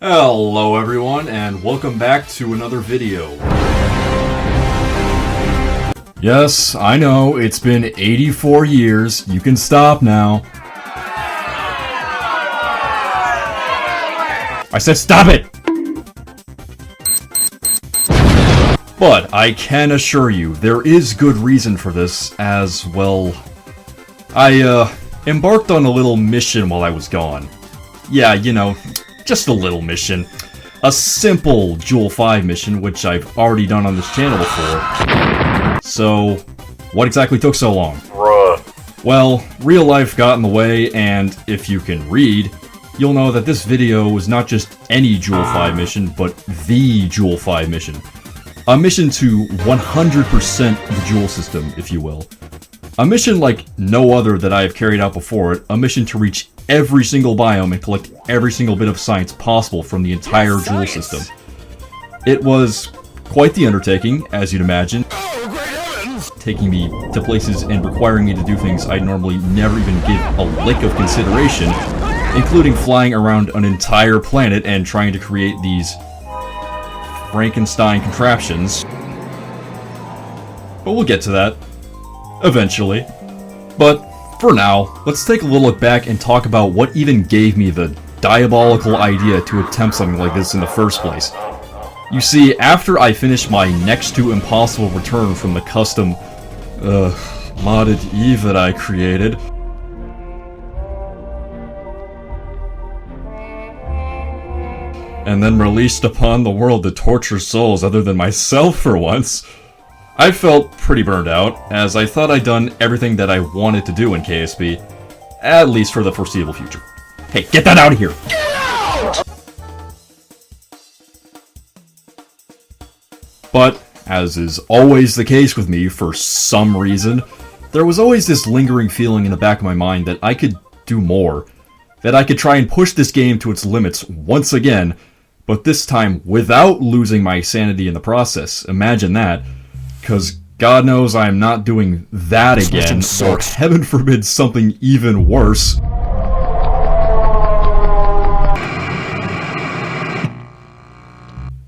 Hello everyone, and welcome back to another video. Yes, I know, it's been 84 years, you can stop now. I said stop it! But I can assure you, there is good reason for this, as, well, I, embarked on a little mission while I was gone. Yeah, you know, just a little mission. A simple Jool-5 mission, which I've already done on this channel before. So, what exactly took so long? Bruh. Well, real life got in the way, and if you can read, you'll know that this video was not just any Jool-5 mission, but the Jool-5 mission. A mission to 100% the Jool system, if you will. A mission like no other that I have carried out before it, a mission to reach every single biome and collect every single bit of science possible from the entire Jool system. It was quite the undertaking, as you'd imagine, taking me to places and requiring me to do things I'd normally never even give a lick of consideration, including flying around an entire planet and trying to create these Frankenstein contraptions. But we'll get to that eventually. But for now, let's take a little look back and talk about what even gave me the diabolical idea to attempt something like this in the first place. You see, after I finished my next to impossible return from the custom, modded Eve that I created, and then released upon the world to torture souls other than myself for once, I felt pretty burned out, as I thought I'd done everything that I wanted to do in KSP, at least for the foreseeable future. Hey, get that out of here! Get out! But, as is always the case with me for some reason, there was always this lingering feeling in the back of my mind that I could do more, that I could try and push this game to its limits once again, but this time without losing my sanity in the process. Imagine that. Because God knows I am not doing that again, or heaven forbid something even worse.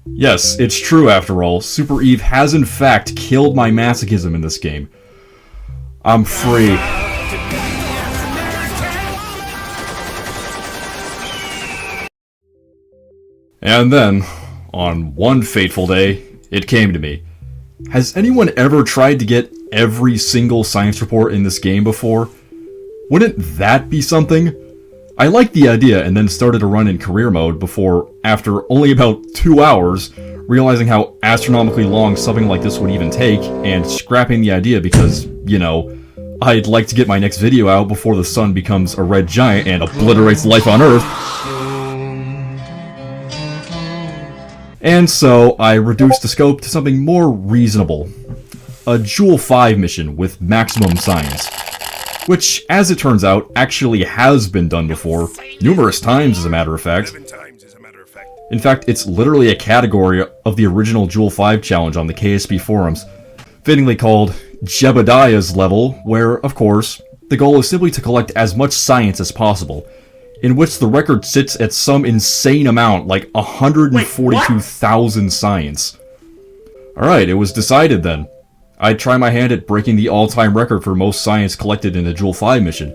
Yes, it's true after all, Super Eve has in fact killed my masochism in this game. I'm free. And then, on one fateful day, it came to me. Has anyone ever tried to get every single science report in this game before? Wouldn't that be something? I liked the idea and then started a run in career mode before, after only about 2 hours, realizing how astronomically long something like this would even take, and scrapping the idea because, you know, I'd like to get my next video out before the sun becomes a red giant and obliterates life on Earth. And so, I reduced the scope to something more reasonable. A Jool-5 mission with maximum science. Which, as it turns out, actually has been done before. Numerous times, as a matter of fact. In fact, it's literally a category of the original Jool-5 challenge on the KSP forums. Fittingly called Jebediah's level, where, of course, the goal is simply to collect as much science as possible, in which the record sits at some insane amount, like 142,000 science. Alright, it was decided then. I'd try my hand at breaking the all-time record for most science collected in a Jool-5 mission.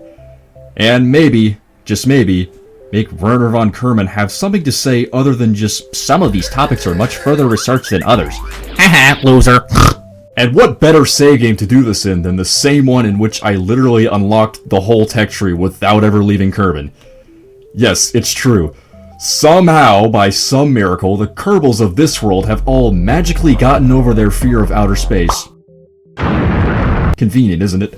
And maybe, just maybe, make Werner von Kerman have something to say other than just, "Some of these topics are much further researched than others." Haha, loser. And what better save game to do this in than the same one in which I literally unlocked the whole tech tree without ever leaving Kerbin. Yes, it's true. Somehow, by some miracle, the Kerbals of this world have all magically gotten over their fear of outer space. Convenient, isn't it?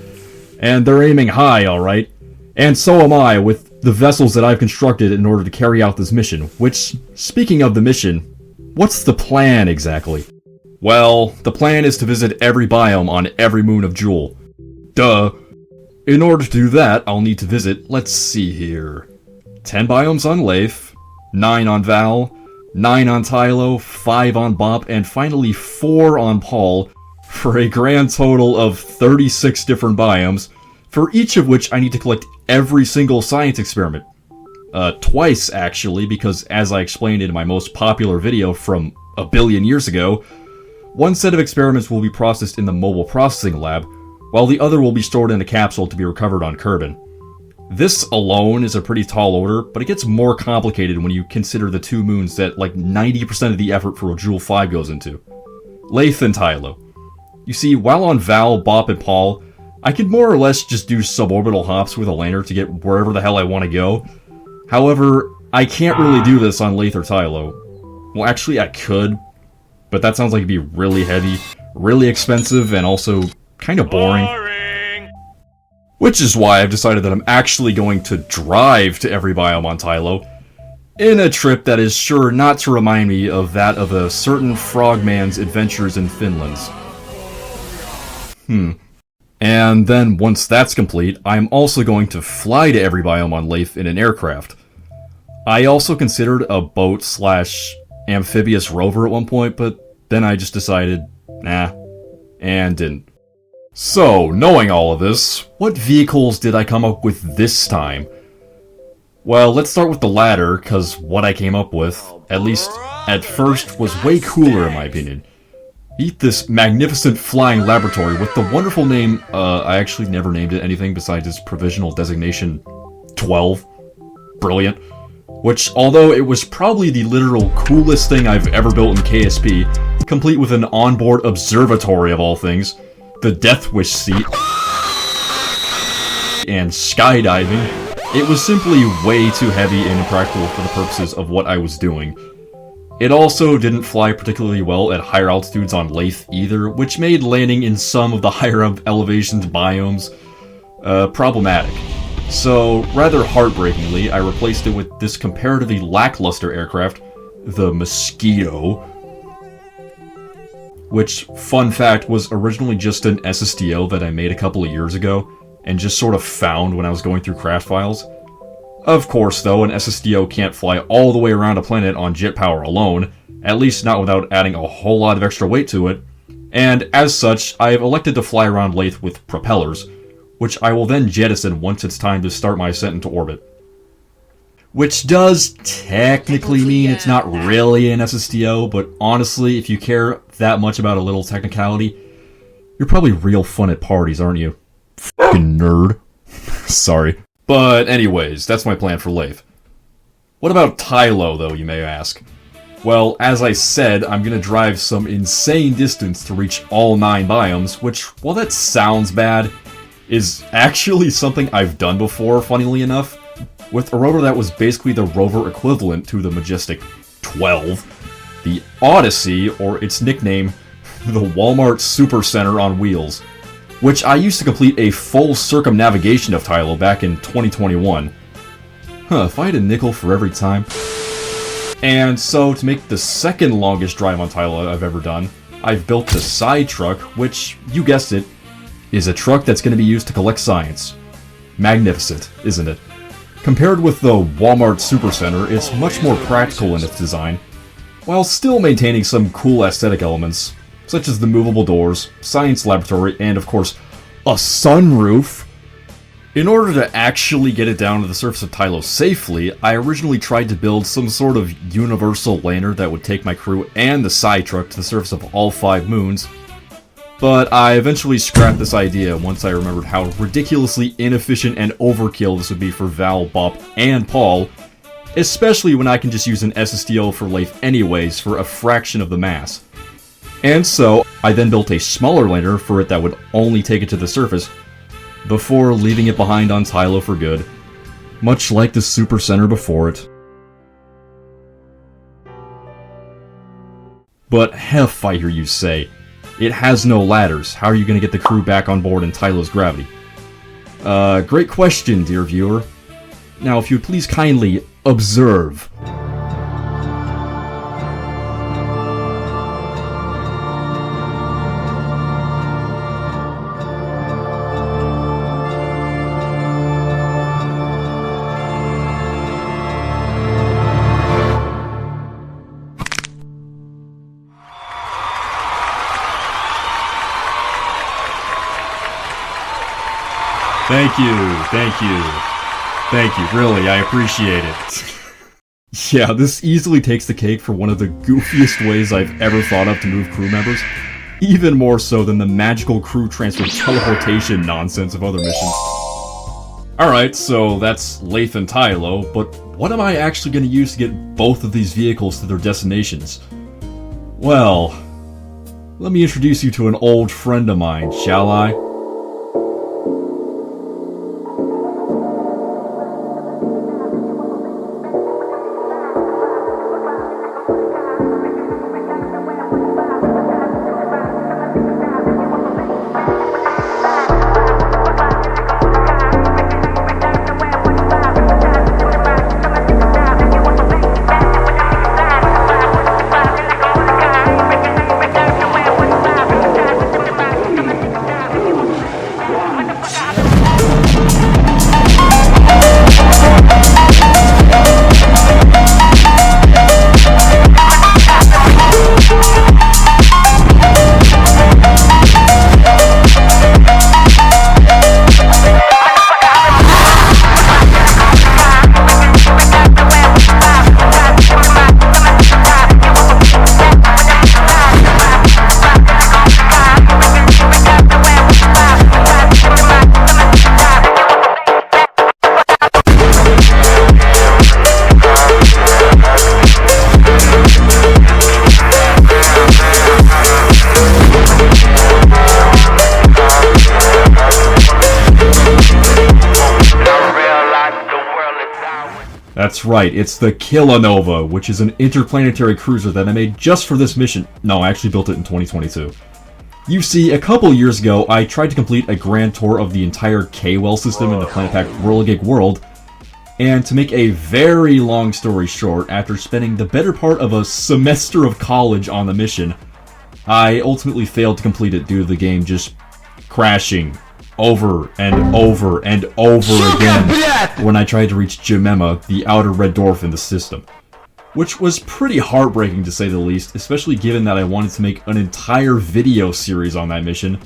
And they're aiming high, alright. And so am I, with the vessels that I've constructed in order to carry out this mission, which, speaking of the mission, what's the plan exactly? Well, the plan is to visit every biome on every moon of Jool. Duh. In order to do that, I'll need to visit, let's see here, 10 biomes on Laythe, 9 on Vall, 9 on Tylo, 5 on Bop, and finally 4 on Paul, for a grand total of 36 different biomes, for each of which I need to collect every single science experiment. Twice, actually, because as I explained in my most popular video from a billion years ago, one set of experiments will be processed in the mobile processing lab, while the other will be stored in a capsule to be recovered on Kerbin. This alone is a pretty tall order, but it gets more complicated when you consider the two moons that like 90% of the effort for Jool-5 goes into. Laythe and Tylo. You see, while on Vall, Bop, and Paul, I could more or less just do suborbital hops with a lander to get wherever the hell I want to go. However, I can't really do this on Laythe or Tylo. Well, actually I could, but that sounds like it'd be really heavy, really expensive, and also kind of boring. Which is why I've decided that I'm actually going to drive to every biome on Tylo, in a trip that is sure not to remind me of that of a certain frogman's adventures in Finland. And then once that's complete, I'm also going to fly to every biome on Laythe in an aircraft. I also considered a boat/amphibious rover at one point, but then I just decided, nah, and didn't. So, knowing all of this, what vehicles did I come up with this time? Well, let's start with the latter, cause what I came up with, at least at first, was way cooler in my opinion. Meet this magnificent flying laboratory with the wonderful name, I actually never named it anything besides its provisional designation, 12. Brilliant. Which, although it was probably the literal coolest thing I've ever built in KSP, complete with an onboard observatory of all things, the Death Wish seat, and skydiving, it was simply way too heavy and impractical for the purposes of what I was doing. It also didn't fly particularly well at higher altitudes on Laythe either, which made landing in some of the higher elevations biomes problematic. So, rather heartbreakingly, I replaced it with this comparatively lackluster aircraft, the Mosquito, which, fun fact, was originally just an SSTO that I made a couple of years ago, and just sort of found when I was going through craft files. Of course, though, an SSTO can't fly all the way around a planet on jet power alone, at least not without adding a whole lot of extra weight to it, and as such, I have elected to fly around Laythe with propellers, which I will then jettison once it's time to start my ascent into orbit. Which does technically mean it's not really an SSTO, but honestly, if you care that much about a little technicality, you're probably real fun at parties, aren't you? Fucking nerd. Sorry. But anyways, that's my plan for Laythe. What about Tylo, though, you may ask? Well, as I said, I'm gonna drive some insane distance to reach all 9 biomes, which, while that sounds bad, is actually something I've done before, funnily enough, with a rover that was basically the rover equivalent to the majestic 12, the Odyssey, or its nickname, the Walmart Supercenter on wheels, which I used to complete a full circumnavigation of Tylo back in 2021. If I had a nickel for every time. And so, to make the second longest drive on Tylo I've ever done, I've built the side truck, which, you guessed it, is a truck that's going to be used to collect science. Magnificent, isn't it? Compared with the Walmart Supercenter, it's much more practical in its design, while still maintaining some cool aesthetic elements, such as the movable doors, science laboratory, and of course, a sunroof. In order to actually get it down to the surface of Tylo safely, I originally tried to build some sort of universal lander that would take my crew and the side truck to the surface of all 5 moons, but I eventually scrapped this idea once I remembered how ridiculously inefficient and overkill this would be for Vall, Bop, and Paul, especially when I can just use an SSTO for Laythe anyways for a fraction of the mass. And so, I then built a smaller lander for it that would only take it to the surface, before leaving it behind on Tylo for good, much like the Supercenter before it. But hef, I hear you say. It has no ladders. How are you going to get the crew back on board in Tylo's gravity? Great question, dear viewer. Now, if you would please kindly observe. Thank you, thank you. Thank you, really, I appreciate it. Yeah, this easily takes the cake for one of the goofiest ways I've ever thought of to move crew members. Even more so than the magical crew transfer teleportation nonsense of other missions. Alright, so that's Laythe and Tylo, but what am I actually going to use to get both of these vehicles to their destinations? Well, let me introduce you to an old friend of mine, shall I? That's right, it's the Kilonova, which is an interplanetary cruiser that I made just for this mission. No, I actually built it in 2022. You see, a couple years ago, I tried to complete a grand tour of the entire K-Well system in the Planet Pack Whirligig world, and to make a very long story short, after spending the better part of a semester of college on the mission, I ultimately failed to complete it due to the game just crashing over and over and over again when I tried to reach Jemima, the outer red dwarf in the system. Which was pretty heartbreaking to say the least, especially given that I wanted to make an entire video series on that mission.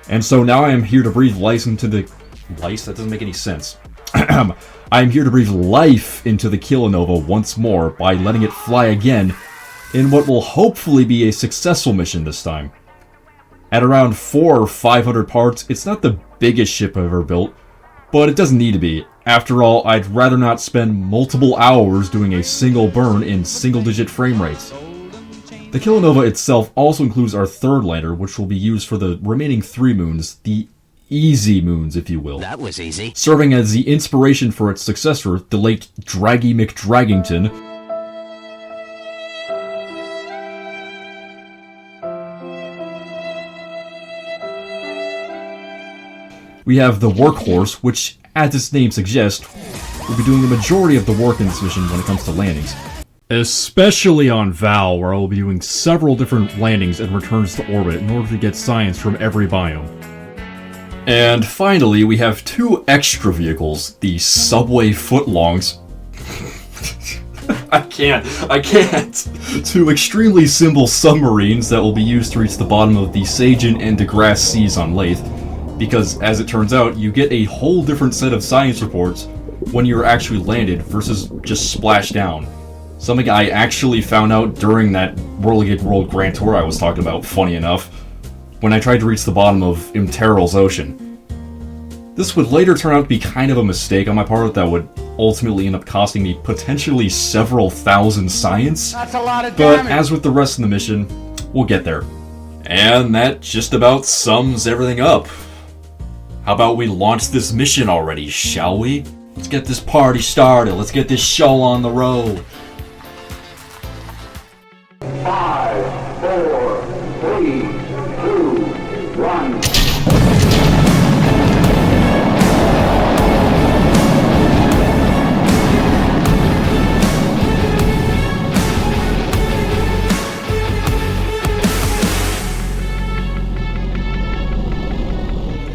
And so now I am here to breathe life into the... Lice? That doesn't make any sense. I am here to breathe life into the Kilonova once more by letting it fly again in what will hopefully be a successful mission this time. At around 400 or 500 parts, it's not the biggest ship I've ever built, but it doesn't need to be. After all, I'd rather not spend multiple hours doing a single burn in single-digit frame rates. The Kilonova itself also includes our third lander, which will be used for the remaining 3 moons, the easy moons, if you will. That was easy. Serving as the inspiration for its successor, the late Draggy McDraggington. We have the Workhorse, which, as its name suggests, will be doing the majority of the work in this mission when it comes to landings. Especially on Vall, where I will be doing several different landings and returns to orbit in order to get science from every biome. And finally, we have 2 extra vehicles, the Subway Footlongs. I can't! 2 extremely simple submarines that will be used to reach the bottom of the Sagen and DeGrasse seas on Laythe. Because, as it turns out, you get a whole different set of science reports when you're actually landed versus just splashed down. Something I actually found out during that Whirligig World Grand Tour I was talking about, funny enough, when I tried to reach the bottom of Imteril's ocean. This would later turn out to be kind of a mistake on my part that would ultimately end up costing me potentially several thousand science. That's a lot of damage. But as with the rest of the mission, we'll get there. And that just about sums everything up. How about we launch this mission already, shall we? Let's get this party started. Let's get this show on the road. 5, 4, 3, 2, 1.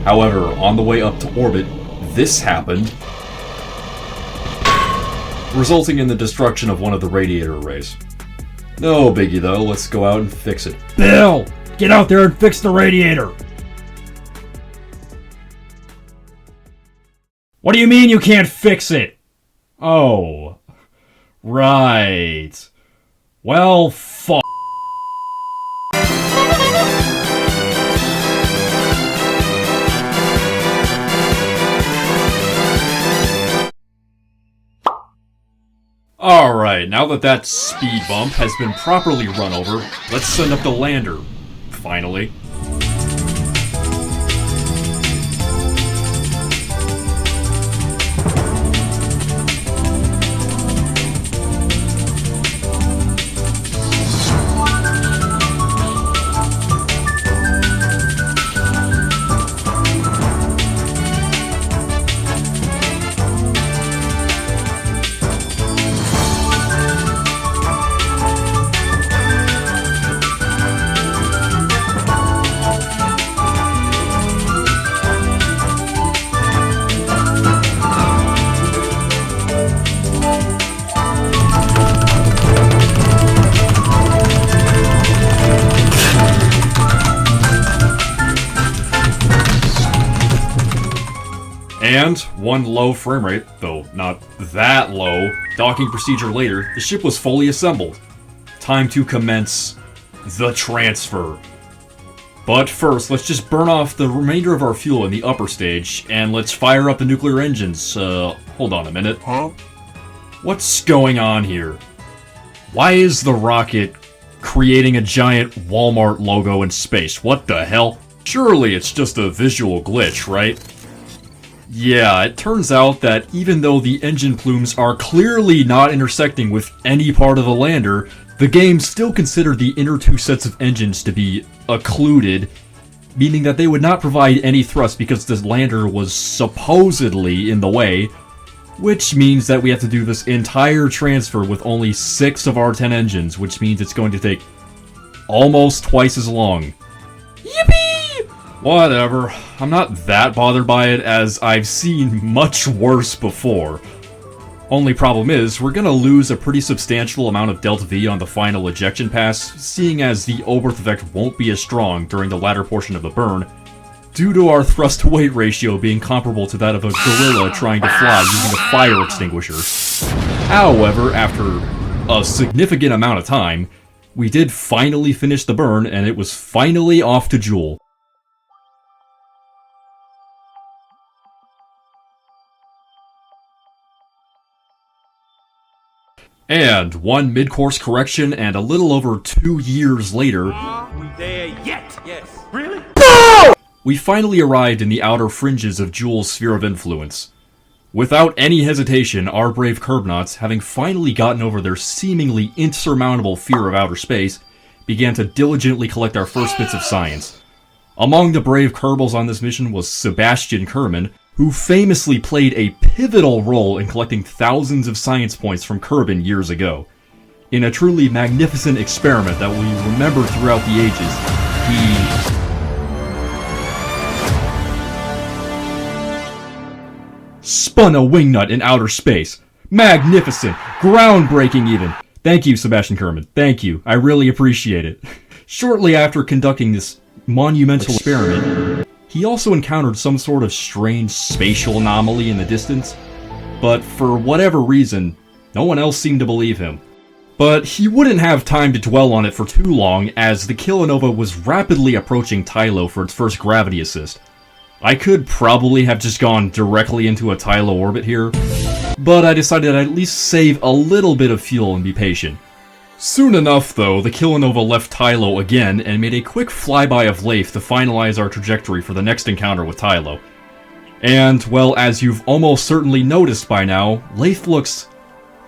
However, on the way up to orbit, this happened, resulting in the destruction of one of the radiator arrays. No biggie though, let's go out and fix it. Bill! Get out there and fix the radiator! What do you mean you can't fix it? Oh. Right. Well, fuck. Alright, now that that speed bump has been properly run over, let's send up the lander. Finally. And one low frame rate, though not that low, docking procedure later, the ship was fully assembled. Time to commence the transfer. But first, let's just burn off the remainder of our fuel in the upper stage, and let's fire up the nuclear engines. Hold on a minute. Huh? What's going on here? Why is the rocket creating a giant Walmart logo in space? What the hell? Surely it's just a visual glitch, right? Yeah, it turns out that even though the engine plumes are clearly not intersecting with any part of the lander, the game still considered the inner two sets of engines to be occluded, meaning that they would not provide any thrust because the lander was supposedly in the way, which means that we have to do this entire transfer with only 6 of our 10 engines, which means it's going to take almost twice as long. Yippee! Whatever, I'm not that bothered by it as I've seen much worse before. Only problem is, we're gonna lose a pretty substantial amount of delta V on the final ejection pass, seeing as the overth effect won't be as strong during the latter portion of the burn, due to our thrust-to-weight ratio being comparable to that of a gorilla trying to fly using a fire extinguisher. However, after a significant amount of time, we did finally finish the burn, and it was finally off to Jool. And one mid-course correction, and a little over 2 years later, Are we there yet? Yes. Really? we finally arrived in the outer fringes of Jool's sphere of influence. Without any hesitation, our brave Kerbinauts, having finally gotten over their seemingly insurmountable fear of outer space, began to diligently collect our first bits of science. Among the brave Kerbals on this mission was Sebastian Kerman, who famously played a pivotal role in collecting thousands of science points from Kerbin years ago. In a truly magnificent experiment that we remember throughout the ages, he spun a wingnut in outer space. Magnificent! Groundbreaking even! Thank you, Sebastian Kerman. Thank you. I really appreciate it. Shortly after conducting this monumental experiment, he also encountered some sort of strange spatial anomaly in the distance, but for whatever reason, no one else seemed to believe him. But he wouldn't have time to dwell on it for too long, as the Kilonova was rapidly approaching Tylo for its first gravity assist. I could probably have just gone directly into a Tylo orbit here, but I decided I'd at least save a little bit of fuel and be patient. Soon enough, though, the Kilonova left Tylo again and made a quick flyby of Laythe to finalize our trajectory for the next encounter with Tylo. And, well, as you've almost certainly noticed by now, Laythe looks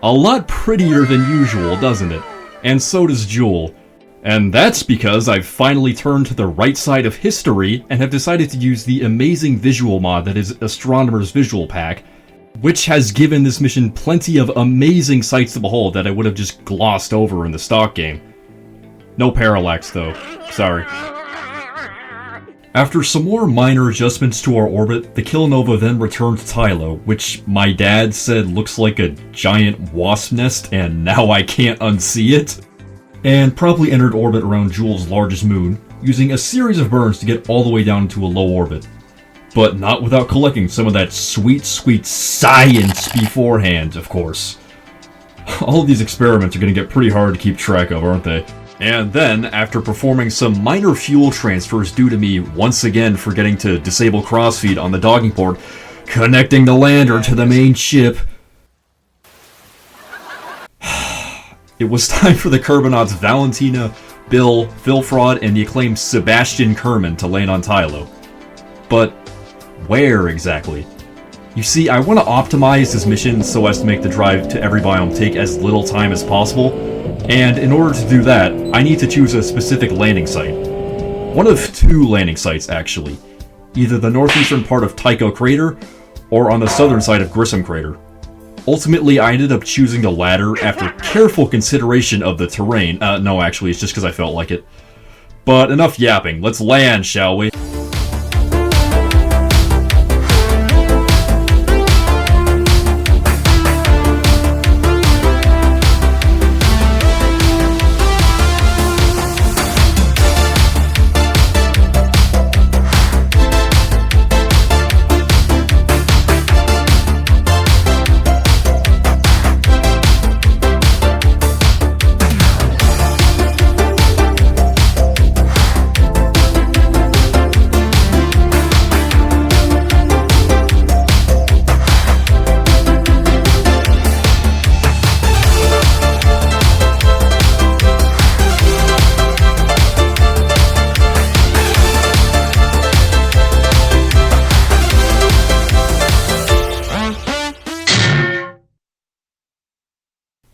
a lot prettier than usual, doesn't it? And so does Jool. And that's because I've finally turned to the right side of history and have decided to use the amazing visual mod that is Astronomer's Visual Pack, which has given this mission plenty of amazing sights to behold that I would have just glossed over in the stock game. No parallax, though. Sorry. After some more minor adjustments to our orbit, the Kilonova then returned to Tylo, which my dad said looks like a giant wasp nest, and now I can't unsee it, and promptly entered orbit around Jool's largest moon, using a series of burns to get all the way down into a low orbit. But not without collecting some of that sweet, sweet science beforehand, of course. All of these experiments are going to get pretty hard to keep track of, aren't they? And then, after performing some minor fuel transfers due to me once again forgetting to disable crossfeed on the docking port, connecting the lander to the main ship, it was time for the Kerbinauts Valentina, Bill, Vilfrod, and the acclaimed Sebastian Kerman to land on Tylo. But where exactly? You see, I want to optimize this mission so as to make the drive to every biome take as little time as possible, and in order to do that, I need to choose a specific landing site. One of two landing sites, actually. Either the northeastern part of Tycho Crater, or on the southern side of Grissom Crater. Ultimately, I ended up choosing the latter after careful consideration of the terrain. No, actually, it's just because I felt like it. But enough yapping, let's land, shall we?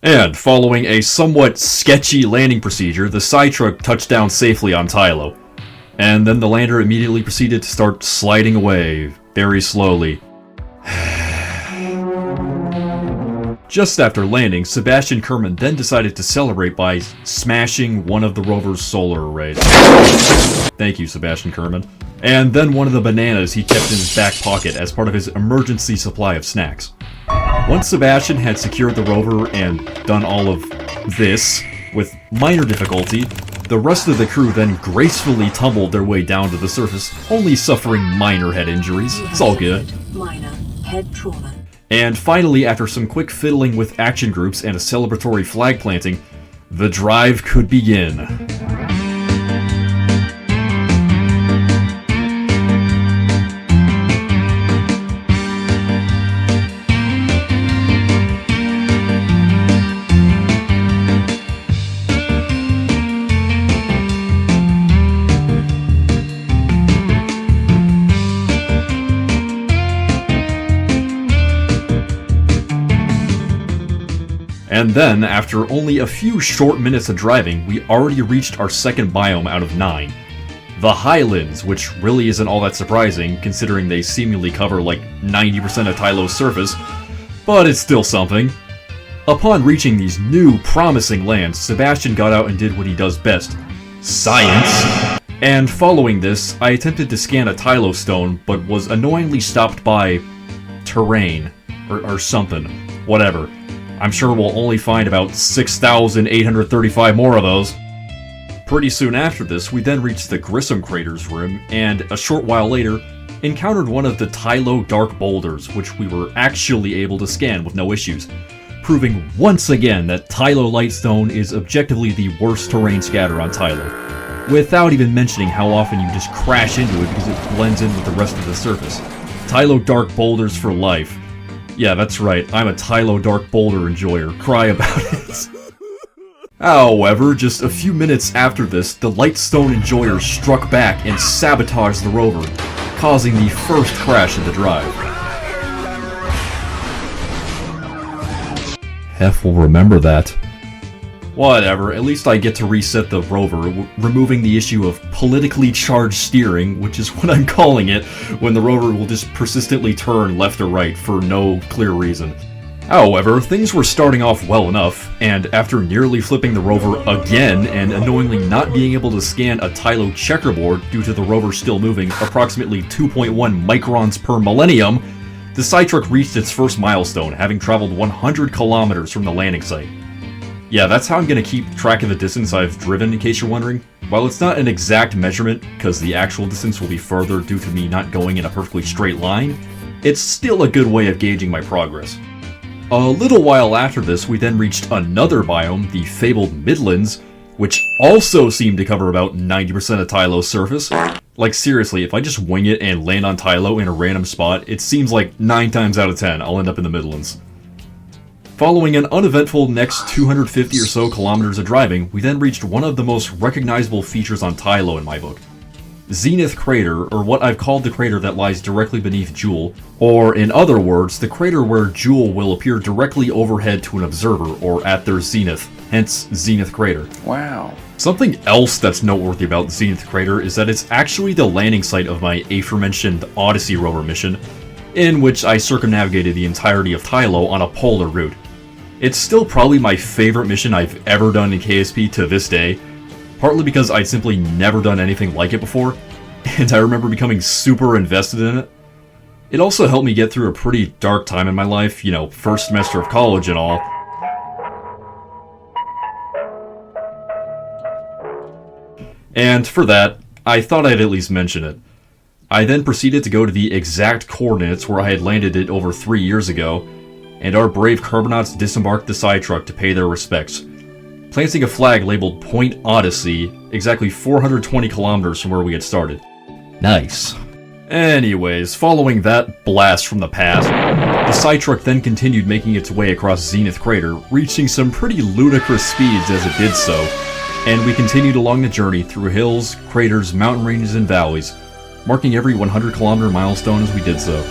And, following a somewhat sketchy landing procedure, the Cytruck touched down safely on Tylo. And then the lander immediately proceeded to start sliding away, very slowly. Just after landing, Sebastian Kerman then decided to celebrate by smashing one of the rover's solar arrays. Thank you, Sebastian Kerman. And then one of the bananas he kept in his back pocket as part of his emergency supply of snacks. Once Sebastian had secured the rover and done all of this, with minor difficulty, the rest of the crew then gracefully tumbled their way down to the surface, only suffering minor head injuries. It's all good. Minor head trauma. And finally, after some quick fiddling with action groups and a celebratory flag planting, the drive could begin. And then, after only a few short minutes of driving, we already reached our second biome out of 9. The Highlands, which really isn't all that surprising, considering they seemingly cover like 90% of Tylo's surface, but it's still something. Upon reaching these new, promising lands, Sebastian got out and did what he does best: science! And following this, I attempted to scan a Tylo stone, but was annoyingly stopped by terrain, or something, whatever. I'm sure we'll only find about 6,835 more of those. Pretty soon after this, we then reached the Grissom Crater's rim, and a short while later, encountered one of the Tylo dark boulders, which we were actually able to scan with no issues, proving once again that Tylo Lightstone is objectively the worst terrain scatter on Tylo, without even mentioning how often you just crash into it because it blends in with the rest of the surface. Tylo dark boulders for life. Yeah, that's right, I'm a Tylo Dark Boulder enjoyer. Cry about it. However, just a few minutes after this, the Lightstone enjoyer struck back and sabotaged the rover, causing the first crash of the drive. Hef will remember that. Whatever, at least I get to reset the rover, removing the issue of politically charged steering, which is what I'm calling it, when the rover will just persistently turn left or right for no clear reason. However, things were starting off well enough, and after nearly flipping the rover again and annoyingly not being able to scan a Tylo checkerboard due to the rover still moving approximately 2.1 microns per millennium, the Cytruck reached its first milestone, having traveled 100 kilometers from the landing site. Yeah, that's how I'm gonna keep track of the distance I've driven, in case you're wondering. While it's not an exact measurement, because the actual distance will be further due to me not going in a perfectly straight line, it's still a good way of gauging my progress. A little while after this, we then reached another biome, the fabled Midlands, which also seemed to cover about 90% of Tylo's surface. Like seriously, if I just wing it and land on Tylo in a random spot, it seems like 9 times out of 10 I'll end up in the Midlands. Following an uneventful next 250 or so kilometers of driving, we then reached one of the most recognizable features on Tylo in my book. Zenith Crater, or what I've called the crater that lies directly beneath Jool, or in other words, the crater where Jool will appear directly overhead to an observer, or at their zenith, hence Zenith Crater. Wow. Something else that's noteworthy about Zenith Crater is that it's actually the landing site of my aforementioned Odyssey rover mission, in which I circumnavigated the entirety of Tylo on a polar route. It's still probably my favorite mission I've ever done in KSP to this day, partly because I'd simply never done anything like it before, and I remember becoming super invested in it. It also helped me get through a pretty dark time in my life, you know, first semester of college and all. And for that, I thought I'd at least mention it. I then proceeded to go to the exact coordinates where I had landed it over 3 years ago, and our brave Kerbinauts disembarked the side truck to pay their respects, planting a flag labeled Point Odyssey, exactly 420 kilometers from where we had started. Nice. Anyways, following that blast from the past, the side truck then continued making its way across Zenith Crater, reaching some pretty ludicrous speeds as it did so, and we continued along the journey through hills, craters, mountain ranges, and valleys, marking every 100-kilometer milestone as we did so.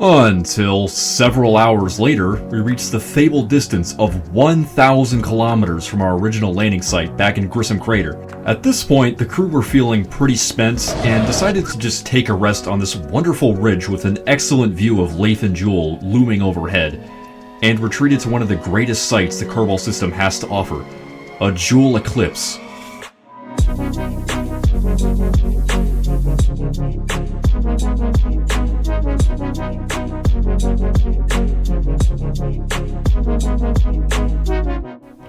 Until several hours later, we reached the fabled distance of 1,000 kilometers from our original landing site back in Grissom Crater. At this point, the crew were feeling pretty spent and decided to just take a rest on this wonderful ridge with an excellent view of Laythe and Jool looming overhead, and retreated to one of the greatest sights the Kerbal system has to offer, a Jool eclipse.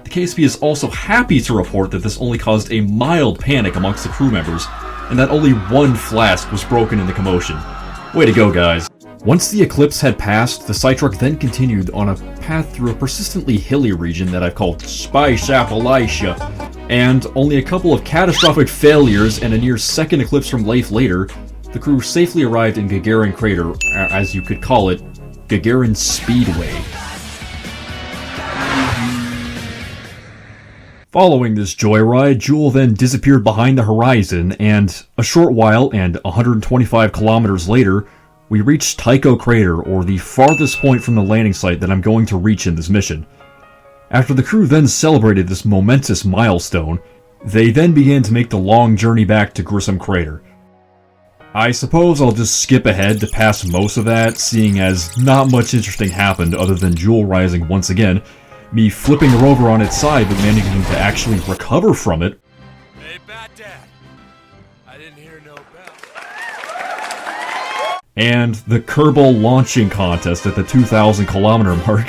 The KSP is also happy to report that this only caused a mild panic amongst the crew members, and that only one flask was broken in the commotion. Way to go, guys. Once the eclipse had passed, the side truck then continued on a path through a persistently hilly region that I've called Spice Appalachia, and only a couple of catastrophic failures and a near second eclipse from Laythe later, the crew safely arrived in Gagarin Crater, as you could call it, Gagarin Speedway. Following this joyride, Jool then disappeared behind the horizon, and a short while and 125 kilometers later, we reached Tycho Crater, or the farthest point from the landing site that I'm going to reach in this mission. After the crew then celebrated this momentous milestone, they then began to make the long journey back to Grissom Crater. I suppose I'll just skip ahead to pass most of that, seeing as not much interesting happened other than Jool rising once again, me flipping the rover on its side but managing to actually recover from it. Hey, Bat Dad. I didn't hear no bell. And the Kerbal launching contest at the 2,000 kilometer mark.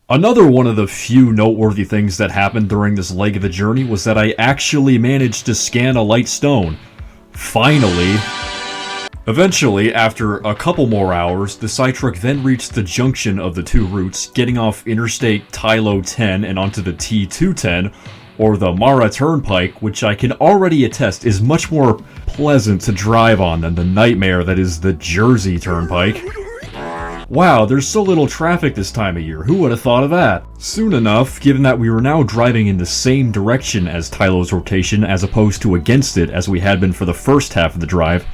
Another one of the few noteworthy things that happened during this leg of the journey was that I actually managed to scan a light stone. Finally. Eventually, after a couple more hours, the Cytruck then reached the junction of the two routes, getting off Interstate Tylo 10 and onto the T210, or the Mara Turnpike, which I can already attest is much more pleasant to drive on than the nightmare that is the Jersey Turnpike. Wow, there's so little traffic this time of year, who would have thought of that? Soon enough, given that we were now driving in the same direction as Tylo's rotation as opposed to against it as we had been for the first half of the drive,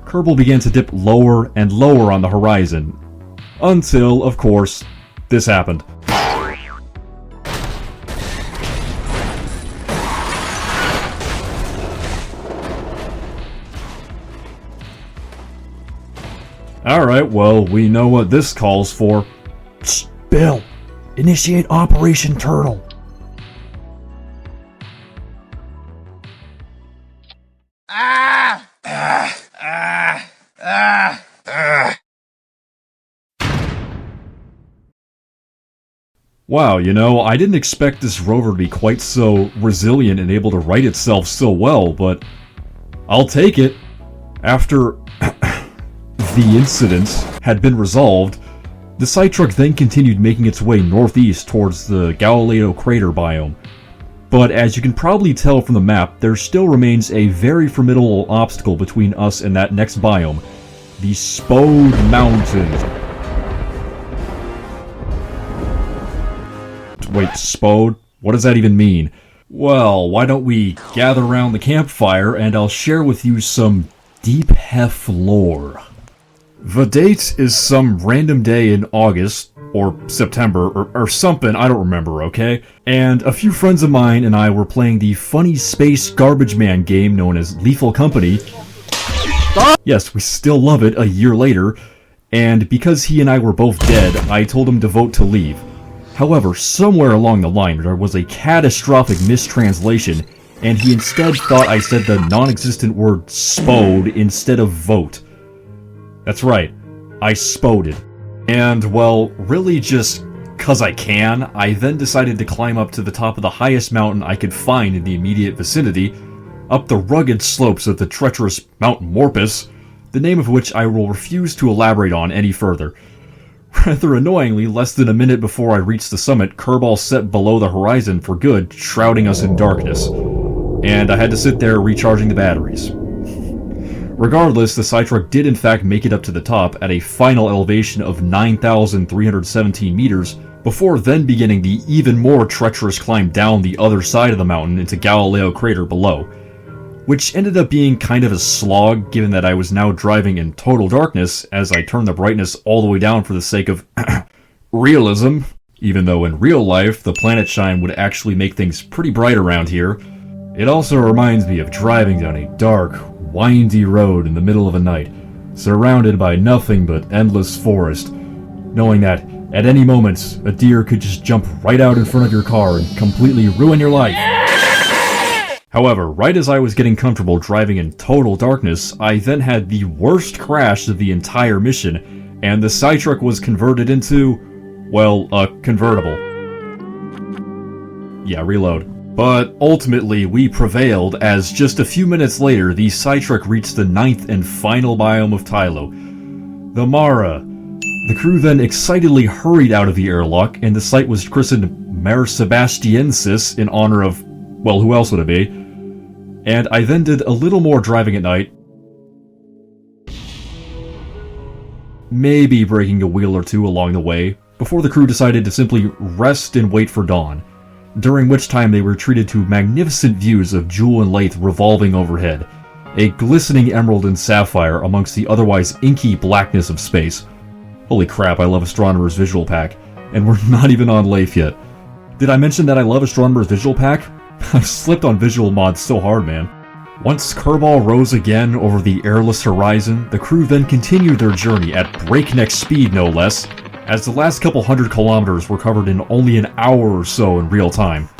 Kerbal began to dip lower and lower on the horizon. Until, of course, this happened. Alright, well, we know what this calls for. Shh, Bill! Initiate Operation Turtle! Wow, you know, I didn't expect this rover to be quite so resilient and able to right itself so well, but I'll take it. After the incident had been resolved, the Cytruck then continued making its way northeast towards the Galileo crater biome. But as you can probably tell from the map, there still remains a very formidable obstacle between us and that next biome, the Spode Mountains. Wait, Spode? What does that even mean? Well, why don't we gather around the campfire and I'll share with you some deep hef lore. The date is some random day in August, or September, or something, I don't remember, okay? And a few friends of mine and I were playing the funny space garbage man game known as Lethal Company. Yes, we still love it a year later, and because he and I were both dead, I told him to vote to leave. However, somewhere along the line there was a catastrophic mistranslation, and he instead thought I said the non-existent word spode instead of vote. That's right, I spoded. And, well, really just 'cause I can, I then decided to climb up to the top of the highest mountain I could find in the immediate vicinity, up the rugged slopes of the treacherous Mount Morpus, the name of which I will refuse to elaborate on any further. Rather annoyingly, less than a minute before I reached the summit, Kerbal set below the horizon for good, shrouding us in darkness. And I had to sit there recharging the batteries. Regardless, the Cytruck did in fact make it up to the top at a final elevation of 9,317 meters, before then beginning the even more treacherous climb down the other side of the mountain into Galileo crater below, which ended up being kind of a slog given that I was now driving in total darkness as I turned the brightness all the way down for the sake of realism, even though in real life the planet shine would actually make things pretty bright around here. It also reminds me of driving down a dark, windy road in the middle of a night, surrounded by nothing but endless forest, knowing that at any moment a deer could just jump right out in front of your car and completely ruin your life. However, right as I was getting comfortable driving in total darkness, I then had the worst crash of the entire mission, and the Cytruck was converted into, well, a convertible. Yeah, reload. But ultimately, we prevailed as just a few minutes later, the Cytruck reached the 9th and final biome of Tylo, the Mara. The crew then excitedly hurried out of the airlock, and the site was christened Mare Sebastiensis in honor of, Well, who else would it be? And I then did a little more driving at night, maybe breaking a wheel or two along the way, before the crew decided to simply rest and wait for dawn, during which time they were treated to magnificent views of Jool and Laythe revolving overhead, a glistening emerald and sapphire amongst the otherwise inky blackness of space. Holy crap, I love Astronomer's Visual Pack, and we're not even on Laythe yet. Did I mention that I love Astronomer's Visual Pack? I've slipped on visual mods so hard, man. Once Kerbal rose again over the airless horizon, the crew then continued their journey at breakneck speed, no less, as the last couple 100 kilometers were covered in only an hour or so in real time.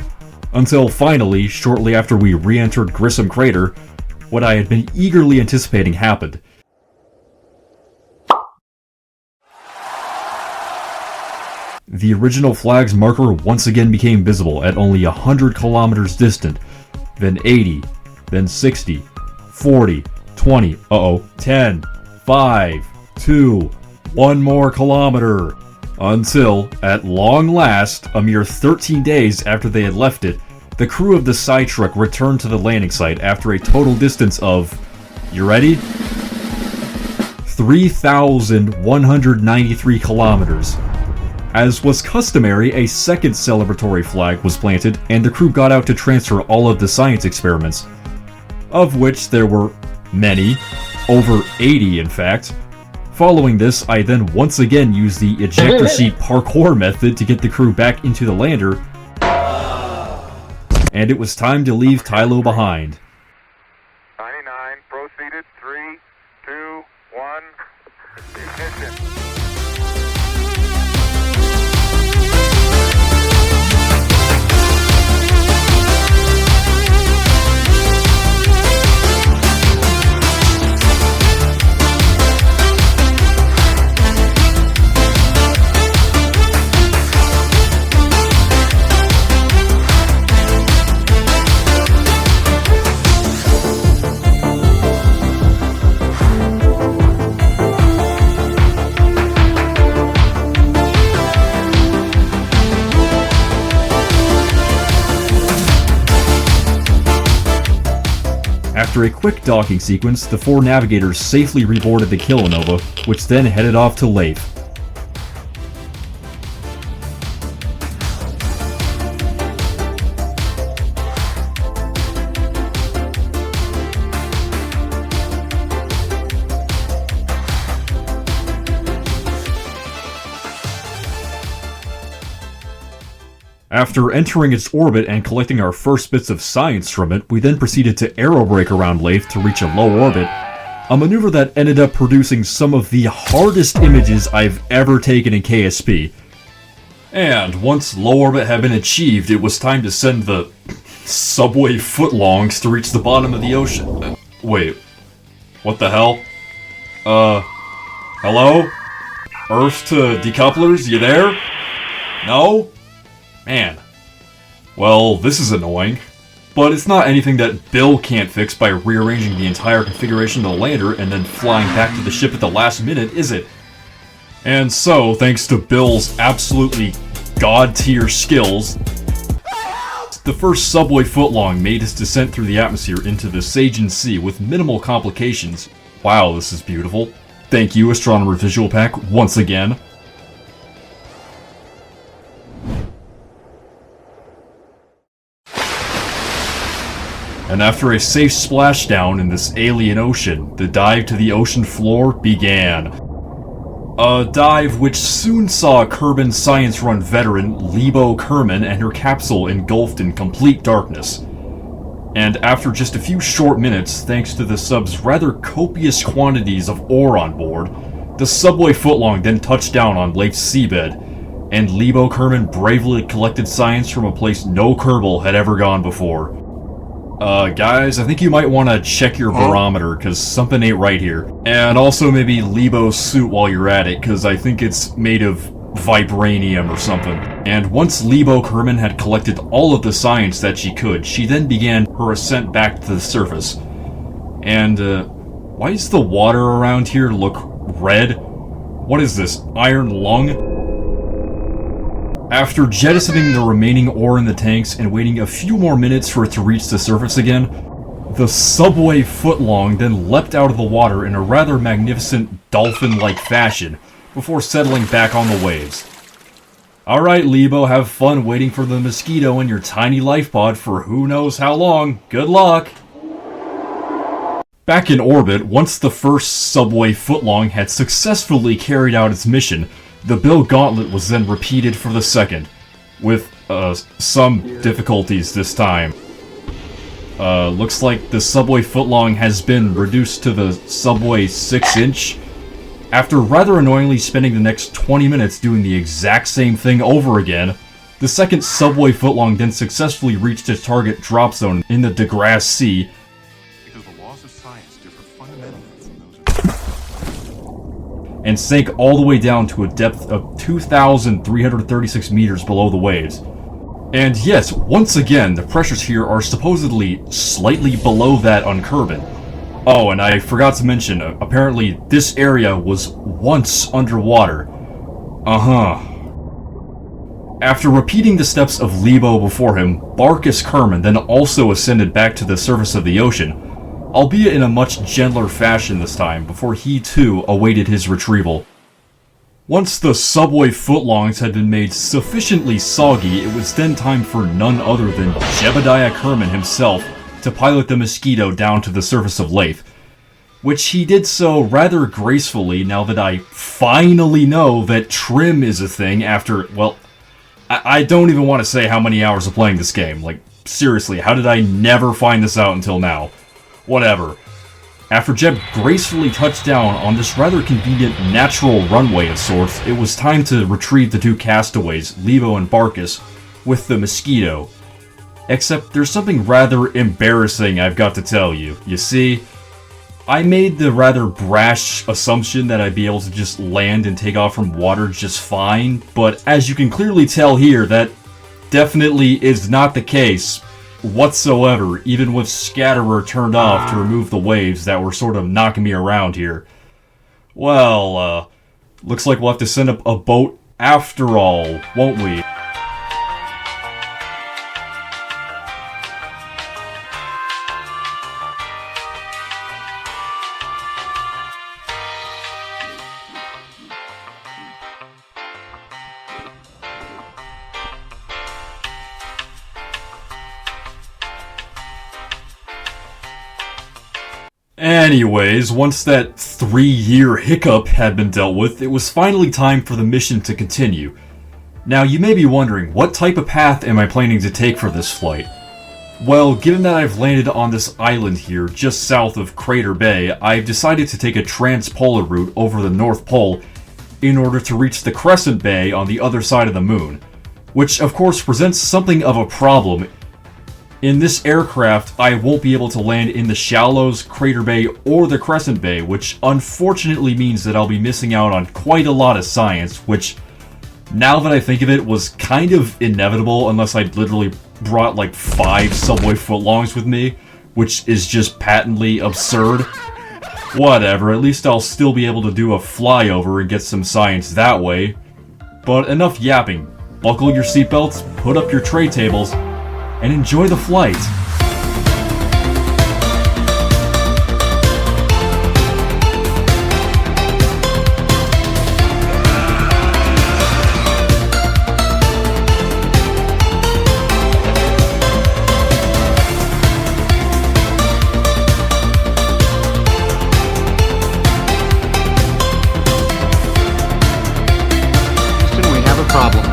Until finally, shortly after we re-entered Grissom Crater, what I had been eagerly anticipating happened. The original flag's marker once again became visible at only 100 kilometers distant, then 80, then 60, 40, 20, 10, 5, 2, 1 more kilometer, until, at long last, a mere 13 days after they had left it, the crew of the Cytruck returned to the landing site after a total distance of, you ready? 3,193 kilometers. As was customary, a second celebratory flag was planted, and the crew got out to transfer all of the science experiments, of which there were many, over 80 in fact. Following this, I then once again used the ejector seat parkour method to get the crew back into the lander, and it was time to leave Tylo behind. 99, proceeded, 3, 2, 1, ignition. After a quick docking sequence, the 4 navigators safely reboarded the Kilonova, which then headed off to Laythe. After entering its orbit and collecting our first bits of science from it, we then proceeded to aerobrake around Laythe to reach a low orbit, a maneuver that ended up producing some of the hardest images I've ever taken in KSP. And once low orbit had been achieved, it was time to send the subway footlongs to reach the bottom of the ocean. Wait, what the hell? Hello? Earth to decouplers, you there? No? Man. Well, this is annoying. But it's not anything that Bill can't fix by rearranging the entire configuration of the lander and then flying back to the ship at the last minute, is it? And so, thanks to Bill's absolutely god-tier skills, the first subway footlong made its descent through the atmosphere into the Sagan Sea with minimal complications. Wow, this is beautiful. Thank you, Astronomer Visual Pack, once again. And after a safe splashdown in this alien ocean, the dive to the ocean floor began. A dive which soon saw Kerbin Science Run veteran Libo Kerman and her capsule engulfed in complete darkness. And after just a few short minutes, thanks to the sub's rather copious quantities of ore on board, the subway footlong then touched down on Laythe's seabed, and Libo Kerman bravely collected science from a place no Kerbal had ever gone before. Guys, I think you might want to check your barometer, because something ain't right here. And also maybe Libo's suit while you're at it, because I think it's made of vibranium or something. And once Libo Kerman had collected all of the science that she could, she then began her ascent back to the surface. And, why does the water around here look red? What is this, iron lung? After jettisoning the remaining ore in the tanks and waiting a few more minutes for it to reach the surface again, the subway footlong then leapt out of the water in a rather magnificent dolphin-like fashion before settling back on the waves. Alright, Lebo, have fun waiting for the mosquito in your tiny life pod for who knows how long. Good luck! Back in orbit, once the first subway footlong had successfully carried out its mission, the Bill Gauntlet was then repeated for the second, with, some difficulties this time. Looks like the subway footlong has been reduced to the subway 6-inch. After rather annoyingly spending the next 20 minutes doing the exact same thing over again, the second subway footlong then successfully reached its target drop zone in the DeGrasse Sea, and sank all the way down to a depth of 2,336 meters below the waves. And yes, once again, the pressures here are supposedly slightly below that on Kerbin. Oh, and I forgot to mention, apparently this area was once underwater. After repeating the steps of Lebo before him, Barkus Kerman then also ascended back to the surface of the ocean, albeit in a much gentler fashion this time, before he too awaited his retrieval. Once the subway footlongs had been made sufficiently soggy, it was then time for none other than Jebediah Kerman himself to pilot the Mosquito down to the surface of Laythe, which he did so rather gracefully now that I finally know that trim is a thing after, well, I don't even want to say how many hours of playing this game. Like, seriously, how did I never find this out until now? Whatever. After Jeb gracefully touched down on this rather convenient natural runway of sorts, it was time to retrieve the two castaways, Lebo and Barkus, with the Mosquito. Except there's something rather embarrassing I've got to tell you. You see, I made the rather brash assumption that I'd be able to just land and take off from water just fine, but as you can clearly tell here, that definitely is not the case whatsoever, even with Scatterer turned off to remove the waves that were sort of knocking me around here. Well, looks like we'll have to send up a boat after all, won't we? Anyways, once that 3-year hiccup had been dealt with, it was finally time for the mission to continue. Now, you may be wondering, what type of path am I planning to take for this flight? Well, given that I've landed on this island here, just south of Crater Bay, I've decided to take a transpolar route over the North Pole in order to reach the Crescent Bay on the other side of the moon, which of course presents something of a problem. In this aircraft, I won't be able to land in the Shallows, Crater Bay, or the Crescent Bay, which unfortunately means that I'll be missing out on quite a lot of science, which, now that I think of it, was kind of inevitable unless I'd literally brought like 5 subway footlongs with me, which is just patently absurd. Whatever, at least I'll still be able to do a flyover and get some science that way. But enough yapping. Buckle your seatbelts, put up your tray tables, and enjoy the flight. Houston, we have a problem.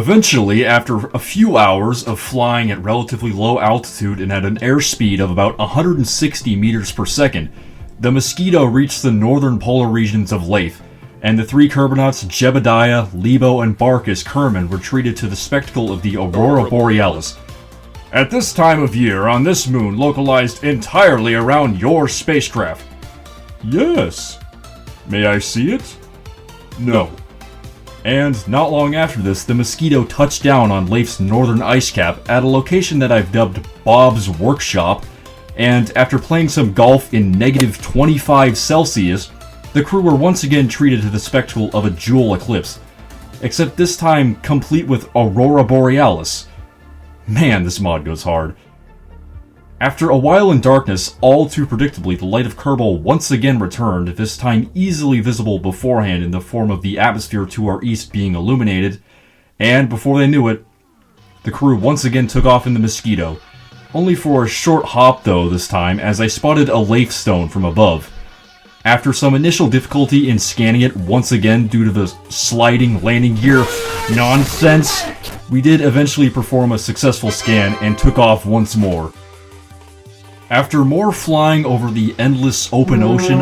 Eventually, after a few hours of flying at relatively low altitude and at an airspeed of about 160 meters per second, the Mosquito reached the northern polar regions of Laythe, and the three Kerbinauts Jebediah, Lebo, and Barkus Kerman were treated to the spectacle of the Aurora Borealis. At this time of year, on this moon localized entirely around your spacecraft. Yes. May I see it? No. And not long after this, the Mosquito touched down on Laythe's northern ice cap at a location that I've dubbed Bob's Workshop, and after playing some golf in negative 25 Celsius, the crew were once again treated to the spectacle of a Jool eclipse, except this time complete with Aurora Borealis. Man, this mod goes hard. After a while in darkness, all too predictably, the light of Kerbal once again returned, this time easily visible beforehand in the form of the atmosphere to our east being illuminated, and before they knew it, the crew once again took off in the Mosquito. Only for a short hop though this time, as I spotted a Laythe stone from above. After some initial difficulty in scanning it once again due to the sliding landing gear nonsense, we did eventually perform a successful scan and took off once more. After more flying over the endless open ocean,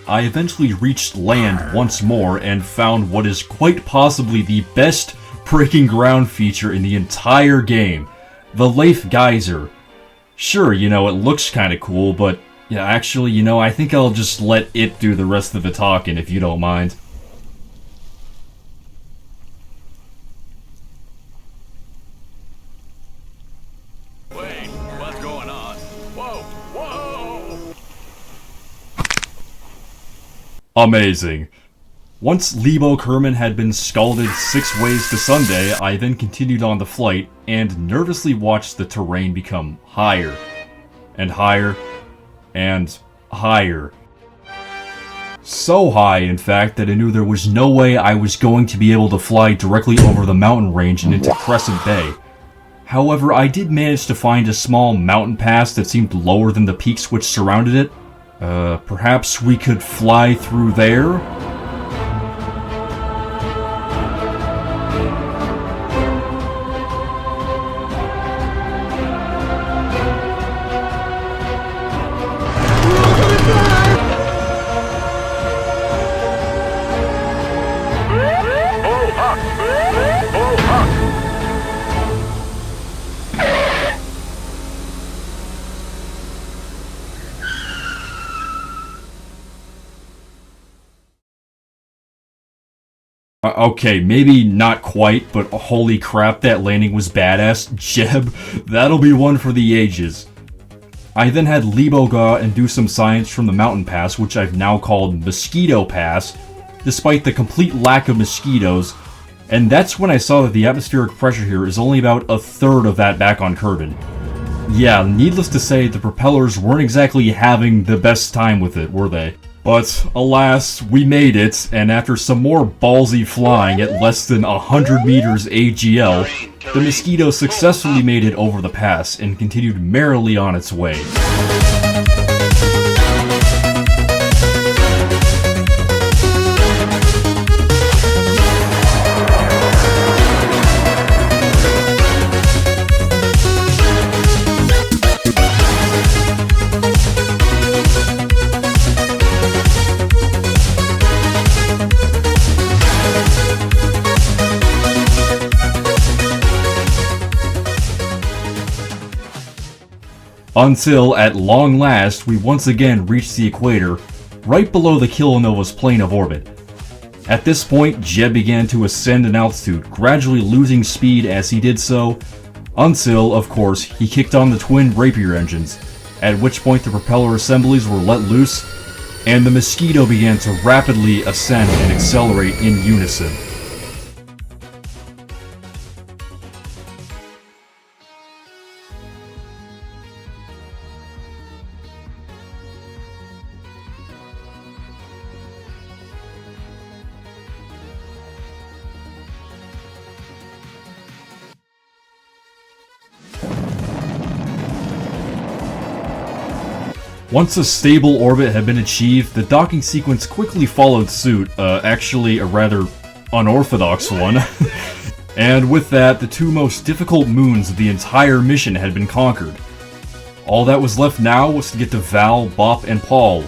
I eventually reached land once more and found what is quite possibly the best breaking ground feature in the entire game, the Laythe Geyser. Sure, it looks kinda cool, but yeah, actually, I think I'll just let it do the rest of the talking if you don't mind. Wait, what's going on? Whoa, whoa! Amazing. Once Lebo Kerman had been scalded 6 ways to Sunday, I then continued on the flight and nervously watched the terrain become higher and higher and higher. So high, in fact, that I knew there was no way I was going to be able to fly directly over the mountain range and into Crescent Bay. However, I did manage to find a small mountain pass that seemed lower than the peaks which surrounded it. Perhaps we could fly through there? Okay, maybe not quite, but holy crap, that landing was badass. Jeb, that'll be one for the ages. I then had Lebo go out and do some science from the mountain pass, which I've now called Mosquito Pass, despite the complete lack of mosquitoes, and that's when I saw that the atmospheric pressure here is only about a third of that back on Kerbin. Yeah, needless to say, the propellers weren't exactly having the best time with it, were they? But, alas, we made it, and after some more ballsy flying at less than 100 meters AGL, the Mosquito successfully made it over the pass and continued merrily on its way. Until, at long last, we once again reached the equator, right below the Kilonova's plane of orbit. At this point, Jeb began to ascend in altitude, gradually losing speed as he did so, until, of course, he kicked on the twin Rapier engines, at which point the propeller assemblies were let loose, and the Mosquito began to rapidly ascend and accelerate in unison. Once a stable orbit had been achieved, the docking sequence quickly followed suit, actually a rather unorthodox one. And with that, the two most difficult moons of the entire mission had been conquered. All that was left now was to get to Vall, Bop, and Paul.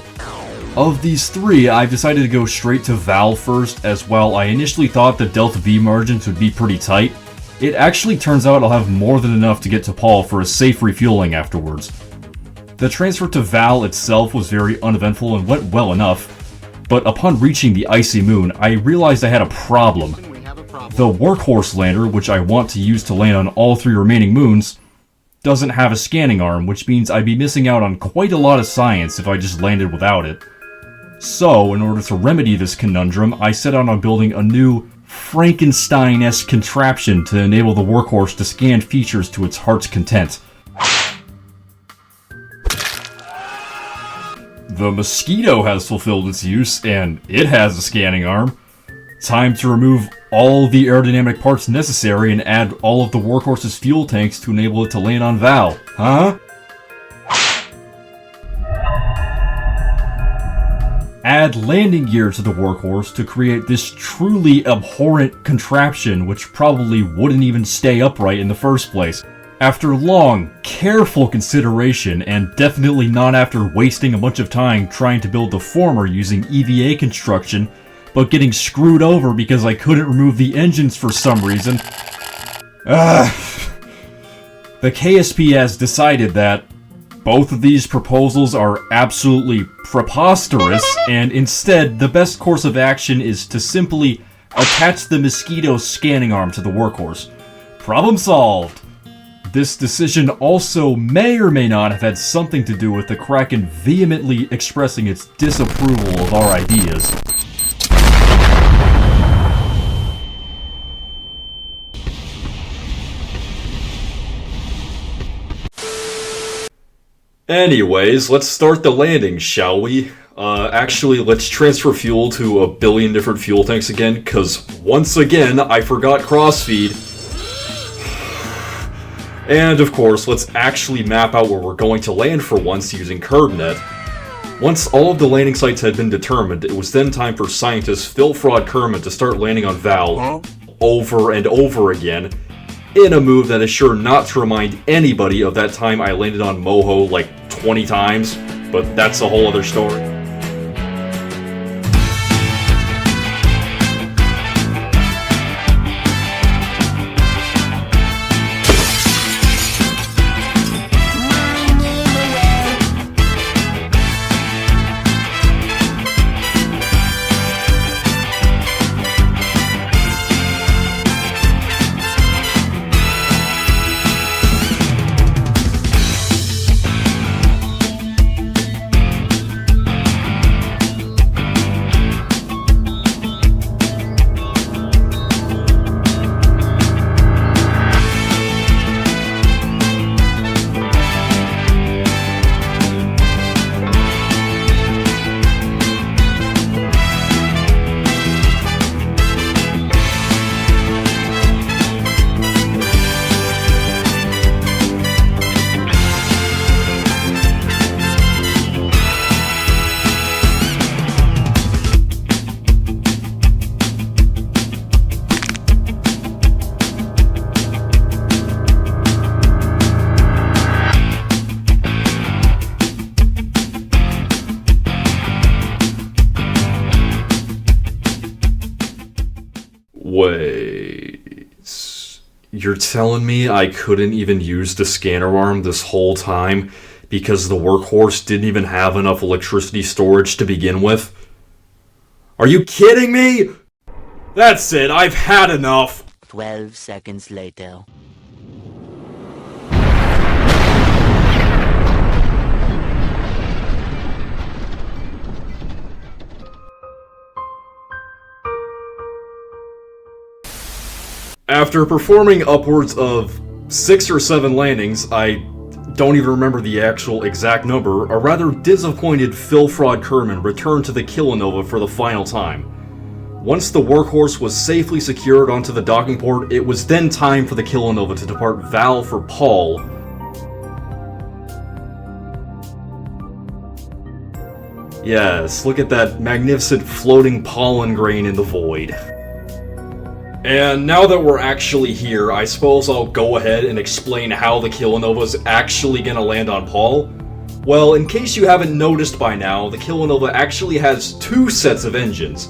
Of these three, I've decided to go straight to Vall first, as while I initially thought the Delta V margins would be pretty tight, it actually turns out I'll have more than enough to get to Paul for a safe refueling afterwards. The transfer to Vall itself was very uneventful and went well enough, but upon reaching the icy moon, I realized I had a problem. The Workhorse lander, which I want to use to land on all three remaining moons, doesn't have a scanning arm, which means I'd be missing out on quite a lot of science if I just landed without it. So, in order to remedy this conundrum, I set out on building a new Frankenstein-esque contraption to enable the Workhorse to scan features to its heart's content. The Mosquito has fulfilled its use, and it has a scanning arm. Time to remove all the aerodynamic parts necessary and add all of the Workhorse's fuel tanks to enable it to land on Vall. Huh? Add landing gear to the Workhorse to create this truly abhorrent contraption which probably wouldn't even stay upright in the first place. After long, careful consideration, and definitely not after wasting a bunch of time trying to build the former using EVA construction, but getting screwed over because I couldn't remove the engines for some reason, the KSP has decided that both of these proposals are absolutely preposterous, and instead, the best course of action is to simply attach the Mosquito scanning arm to the Workhorse. Problem solved! This decision also may or may not have had something to do with the Kraken vehemently expressing its disapproval of our ideas. Anyways, let's start the landing, shall we? Actually, let's transfer fuel to a billion different fuel tanks again, cause once again, I forgot crossfeed. And of course, let's actually map out where we're going to land for once using KerbNet. Once all of the landing sites had been determined, it was then time for scientist Phil Fraud Kermit to start landing on Vall over and over again, in a move that is sure not to remind anybody of that time I landed on Moho like 20 times, but that's a whole other story. Wait, you're telling me I couldn't even use the scanner arm this whole time because the Workhorse didn't even have enough electricity storage to begin with? Are you kidding me? That's it, I've had enough! 12 seconds later. After performing upwards of 6 or 7 landings, I don't even remember the actual exact number, a rather disappointed Phil Fraud Kerman returned to the Kilonova for the final time. Once the Workhorse was safely secured onto the docking port, it was then time for the Kilonova to depart Vall for Paul. Yes, look at that magnificent floating pollen grain in the void. And now that we're actually here, I suppose I'll go ahead and explain how the Kilonova's actually gonna land on Paul. Well, in case you haven't noticed by now, the Kilonova actually has two sets of engines.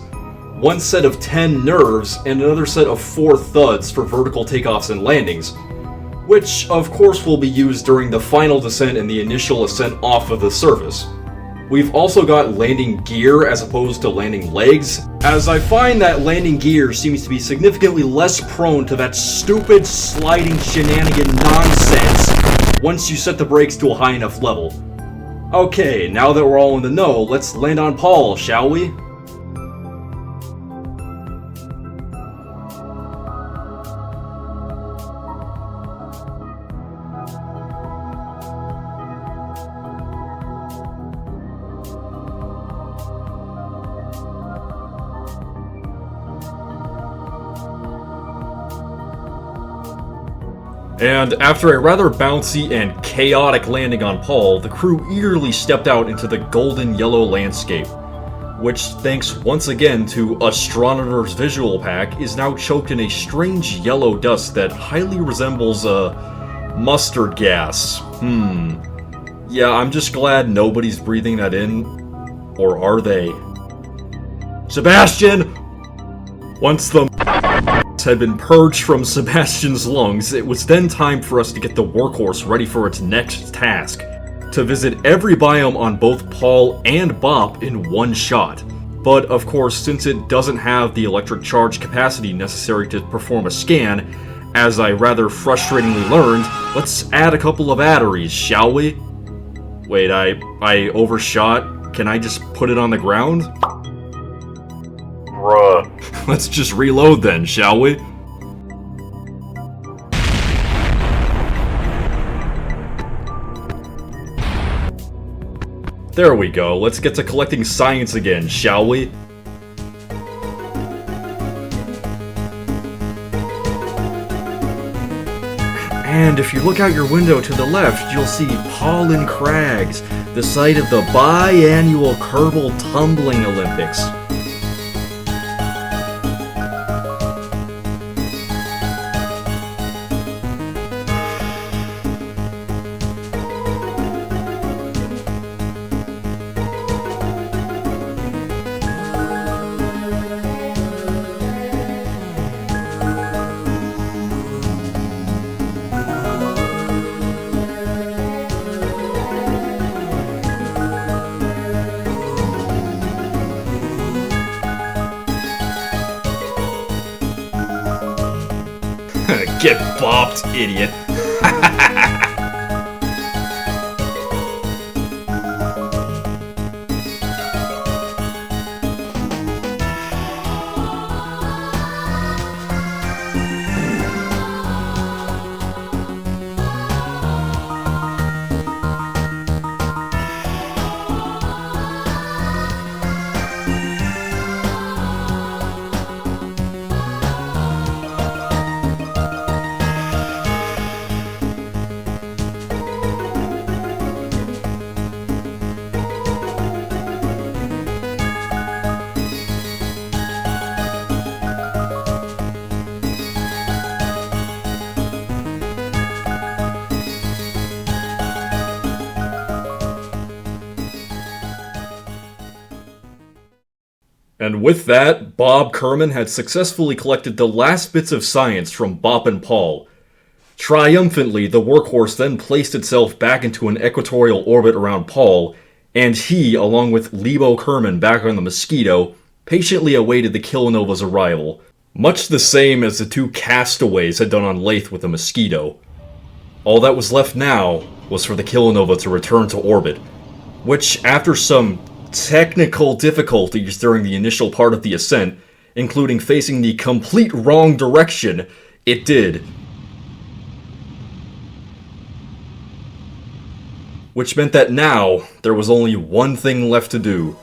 One set of 10 nerves and another set of 4 thuds for vertical takeoffs and landings, which of course will be used during the final descent and the initial ascent off of the surface. We've also got landing gear as opposed to landing legs, as I find that landing gear seems to be significantly less prone to that stupid sliding shenanigan nonsense once you set the brakes to a high enough level. Okay, now that we're all in the know, let's land on Paul, shall we? And after a rather bouncy and chaotic landing on Paul, the crew eagerly stepped out into the golden yellow landscape, which, thanks once again to Astronomer's visual pack, is now choked in a strange yellow dust that highly resembles mustard gas. Yeah, I'm just glad nobody's breathing that in. Or are they? Sebastian! Once the had been purged from Sebastian's lungs, it was then time for us to get the workhorse ready for its next task, to visit every biome on both Paul and Bop in one shot. But of course, since it doesn't have the electric charge capacity necessary to perform a scan, as I rather frustratingly learned, let's add a couple of batteries, shall we? Wait, I overshot? Can I just put it on the ground? Bruh. Let's just reload then, shall we? There we go, let's get to collecting science again, shall we? And if you look out your window to the left, you'll see Pollen Crags, the site of the biannual Kerbal Tumbling Olympics. Get bopped, idiot. And with that, Bob Kerman had successfully collected the last bits of science from Bop and Paul. Triumphantly, the workhorse then placed itself back into an equatorial orbit around Paul, and he, along with Lebo Kerman back on the Mosquito, patiently awaited the Kilonova's arrival, much the same as the two castaways had done on Laythe with the Mosquito. All that was left now was for the Kilonova to return to orbit, which, after some technical difficulties during the initial part of the ascent, including facing the complete wrong direction, it did. Which meant that now, there was only one thing left to do.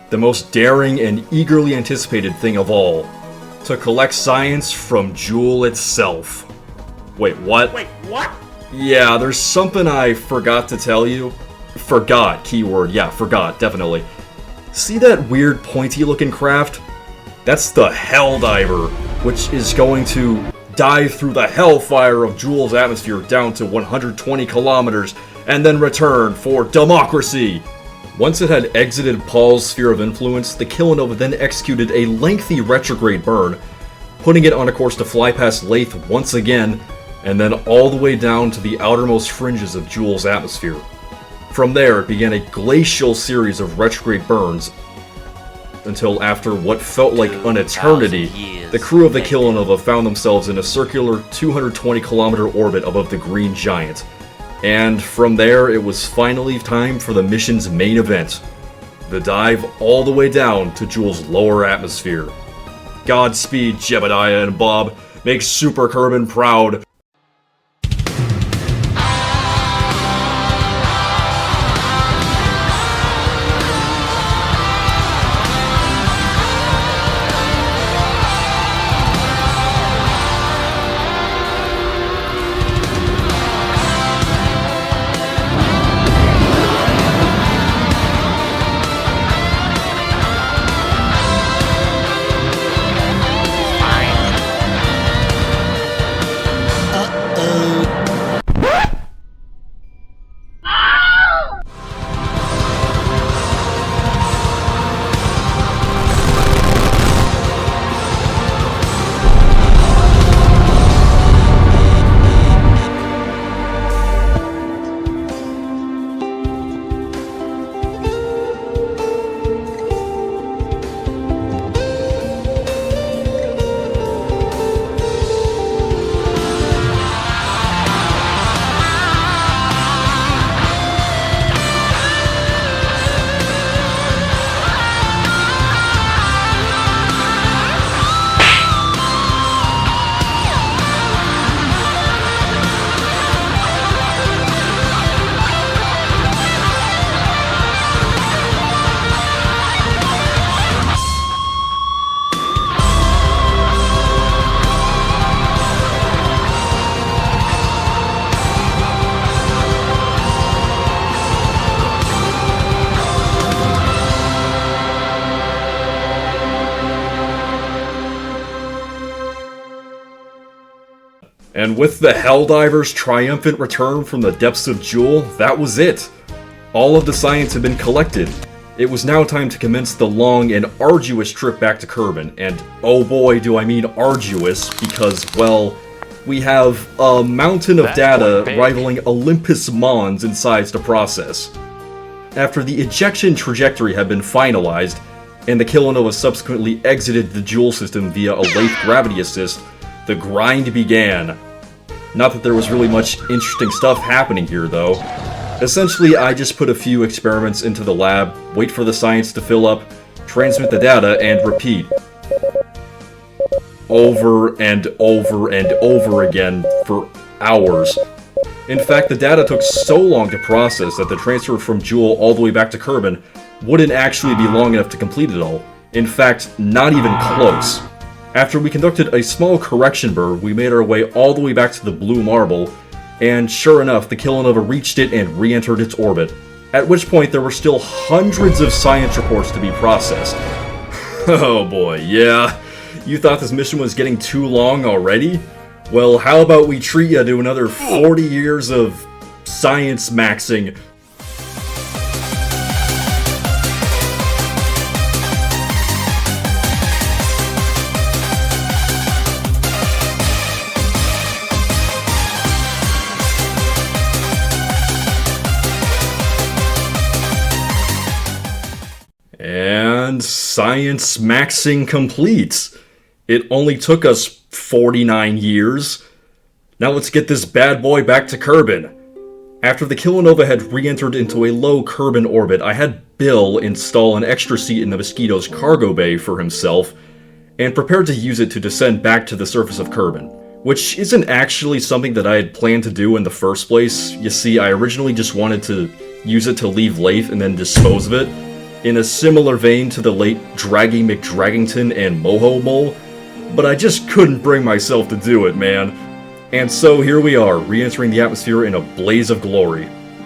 The most daring and eagerly anticipated thing of all. To collect science from Jool itself. Wait, what? Wait, what? Yeah, there's something I forgot to tell you. Forgot, keyword, yeah, forgot, definitely. See that weird pointy looking craft? That's the Helldiver. which is going to dive through the hellfire of Jool's atmosphere down to 120 kilometers, and then return for democracy. Once it had exited Paul's sphere of influence, the Kilonova then executed a lengthy retrograde burn, putting it on a course to fly past Laythe once again, and then all the way down to the outermost fringes of Jool's atmosphere. From there, it began a glacial series of retrograde burns, until after what felt like an eternity, the crew of the Kilonova found themselves in a circular 220-kilometer orbit above the Green Giant. And from there, it was finally time for the mission's main event, the dive all the way down to Jool's lower atmosphere. Godspeed, Jebediah and Bob. Make Super Kerbin proud. And with the Helldivers' triumphant return from the depths of Jool, that was it. All of the science had been collected. It was now time to commence the long and arduous trip back to Kerbin, and oh boy do I mean arduous, because, well, we have a mountain of data rivaling Olympus Mons in size to process. After the ejection trajectory had been finalized, and the Kilonova subsequently exited the Jool system via a Laythe gravity assist, the grind began. Not that there was really much interesting stuff happening here, though. Essentially, I just put a few experiments into the lab, wait for the science to fill up, transmit the data, and repeat. Over and over and over again for hours. In fact, the data took so long to process that the transfer from Jool all the way back to Kerbin wouldn't actually be long enough to complete it all. In fact, not even close. After we conducted a small correction burn, we made our way all the way back to the Blue Marble, and sure enough, the Kilonova reached it and re-entered its orbit, at which point there were still hundreds of science reports to be processed. Oh boy, yeah? You thought this mission was getting too long already? Well, how about we treat you to another 40 years of science maxing? And science maxing complete. It only took us 49 years. Now let's get this bad boy back to Kerbin. After the Kilonova had re-entered into a low Kerbin orbit, I had Bill install an extra seat in the Mosquito's cargo bay for himself, and prepared to use it to descend back to the surface of Kerbin, which isn't actually something that I had planned to do in the first place. You see, I originally just wanted to use it to leave Laythe and then dispose of it, in a similar vein to the late Draggy McDraggington and Moho Mole, but I just couldn't bring myself to do it, man. And so here we are, re-entering the atmosphere in a blaze of glory.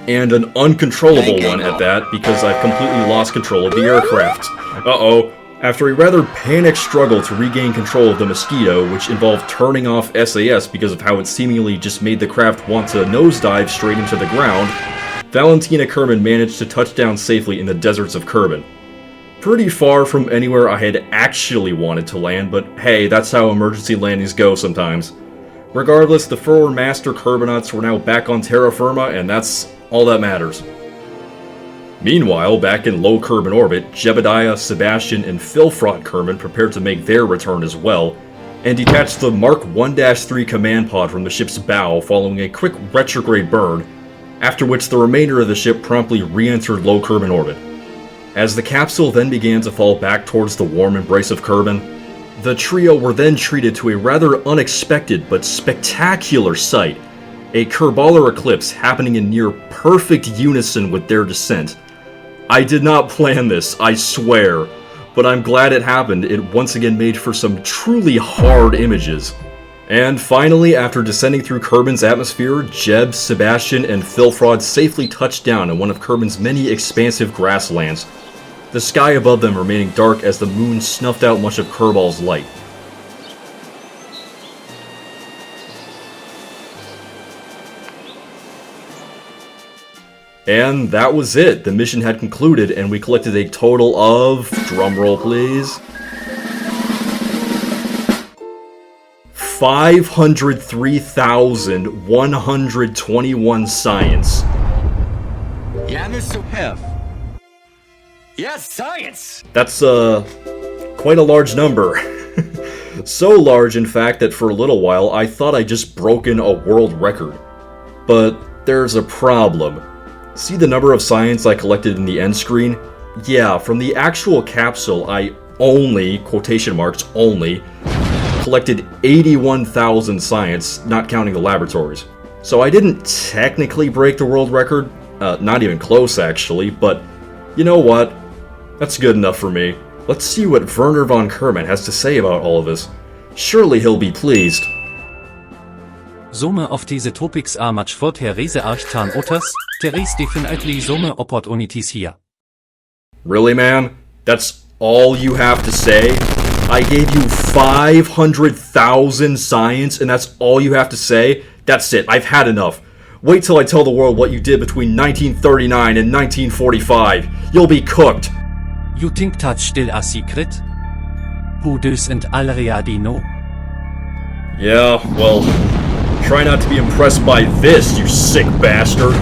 And an uncontrollable one at that, because I've completely lost control of the aircraft. Uh-oh. After a rather panicked struggle to regain control of the Mosquito, which involved turning off SAS because of how it seemingly just made the craft want to nosedive straight into the ground, Valentina Kerbin managed to touch down safely in the deserts of Kerbin. Pretty far from anywhere I had actually wanted to land, but hey, that's how emergency landings go sometimes. Regardless, the forward master Kerbinauts were now back on terra firma, and that's all that matters. Meanwhile, back in low Kerbin orbit, Jebediah, Sebastian, and Filfrot Kerbin prepared to make their return as well, and detached the Mark 1-3 command pod from the ship's bow following a quick retrograde burn, after which the remainder of the ship promptly re-entered low Kerbin orbit. As the capsule then began to fall back towards the warm embrace of Kerbin, the trio were then treated to a rather unexpected but spectacular sight, a Kerballer eclipse happening in near perfect unison with their descent. I did not plan this, I swear, but I'm glad it happened. It once again made for some truly hard images. And finally, after descending through Kerbin's atmosphere, Jeb, Sebastian, and Filfrod safely touched down in one of Kerbin's many expansive grasslands, the sky above them remaining dark as the moon snuffed out much of Kerball's light. And that was it. The mission had concluded, and we collected a total of, drumroll please, 503,121 science. Yeah, Mr. Hef. Yes, science! That's, quite a large number. So large, in fact, that for a little while I thought I'd just broken a world record. But there's a problem. See the number of science I collected in the end screen? Yeah, from the actual capsule, I only, quotation marks, only, collected 81,000 science, not counting the laboratories. So I didn't technically break the world record, not even close actually, but you know what? That's good enough for me. Let's see what Werner von Kerbin has to say about all of this. Surely he'll be pleased. Some of these topics are much for Therese Archtan Otters, Therese definitely some opportunities here. Really, man? That's all you have to say? I gave you 500,000 science and that's all you have to say? That's it, I've had enough. Wait till I tell the world what you did between 1939 and 1945. You'll be cooked. You think that's still a secret? Who doesn't already know? Yeah, well, try not to be impressed by this, you sick bastard.